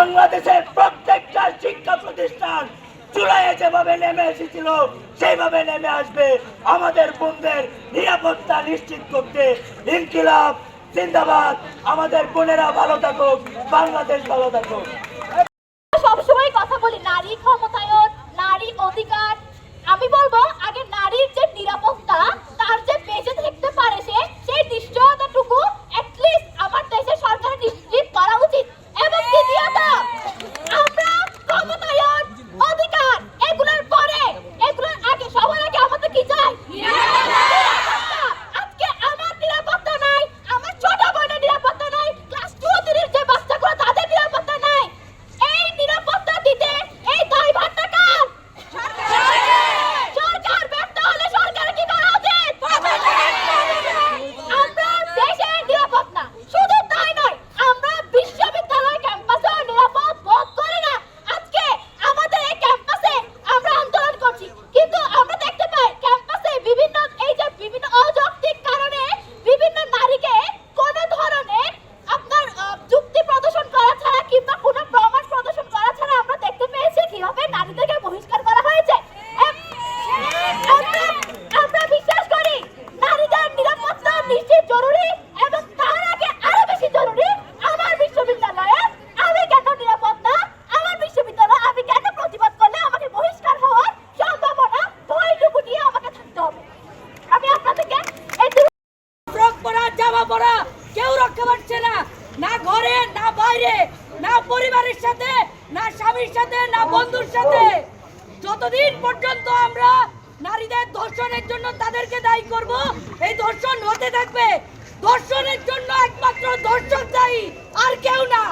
বাংলাদেশের প্রত্যেকটা শিক্ষা প্রতিষ্ঠান চূড়ায় যেভাবে নেমে এসেছিল সেইভাবে নেমে আসবে আমাদের বোনদের নিরাপত্তা নিশ্চিত করতে। ইনকিলাব জিন্দাবাদ। আমাদের বোনেরা ভালো থাকুক, বাংলাদেশ ভালো থাকুক। সবসময় কথা বলি নারী ক্ষমতায়ন, নারী অধিকার। আমি বলবো আগে নারীর যে নিরাপত্তা, তার যে বেঁচে থাকতে পারে সেই নিশ্চয়তাটুকু অ্যাটলিস্ট আমার দেশের সরকারের নিশ্চিত করা উচিত। এবং দ্বিতীয়ত আমরা ক্ষমতায়ন, অধিকার এগুলোর পরে, এগুলোর আগে সবার আগে আমাদের কি চাই? আজকে আমার নিরাপত্তা নাই, আমার ছোট বোনের নিরাপত্তা নাই, ক্লাস 2 3 যে বাচ্চাগুলো তাদের নিরাপত্তা নাই। এই নিরাপত্তা দিতে এই দায়ভারটা কার? সরকার ব্যর্থ হলে সরকার কি করা উচিত? আমরা দেশের নিরাপদ না, শুধু তাই নয়, আমরা বিশ্ববিদ্যালয় ক্যাম্পাসে নিরাপদ বোধ করি না। আজকে আমাদের এই ক্যাম্পাসে আমরা আন্দোলন করছি, কিন্তু আমরা দেখতে পাই ক্যাম্পাসে বিভিন্ন অযৌক্তিক কারণে বিভিন্ন নারীকে কোন ধরনের আপনার যুক্তি প্রদর্শন করা ছাড়া কিংবা কোনো প্রমাণ প্রদর্শন করা ছাড়া আমরা দেখতে পেয়েছি কিভাবে নারীদেরকে বহিষ্কার করা হয়েছে। আমরা বিশ্বাস করি নারীদের নিরাপত্তা নিশ্চিত জরুরি, এবং তার আগে আরো বেশি জরুরি আমার বিশ্ববিদ্যালয়ে আমি কেন নিরাপদ না, আমার বিশ্ববিদ্যালয়ে আমি কেন প্রতিবাদ করলে আমাকে বহিষ্কার হওয়ার সম্ভাবনা ভয়টুকু নিয়ে আমাকে থাকতে হবে। আমি আপনাদেরকে এই ফ্রক পরা, জামা পরা কেউ রক্ষা পাচ্ছে না, না ঘরে না বাইরে, না পরিবারের সাথে, না স্বামীর সাথে, না বন্ধুর সাথে। যতদিন পর্যন্ত আমরা নারীদের ধর্ষণের জন্য তাদেরকে দায়ী করব, এই ধর্ষণ হতে থাকবে। ধর্ষণের জন্য একমাত্র ধর্ষক দায়ী, আর কেউ না।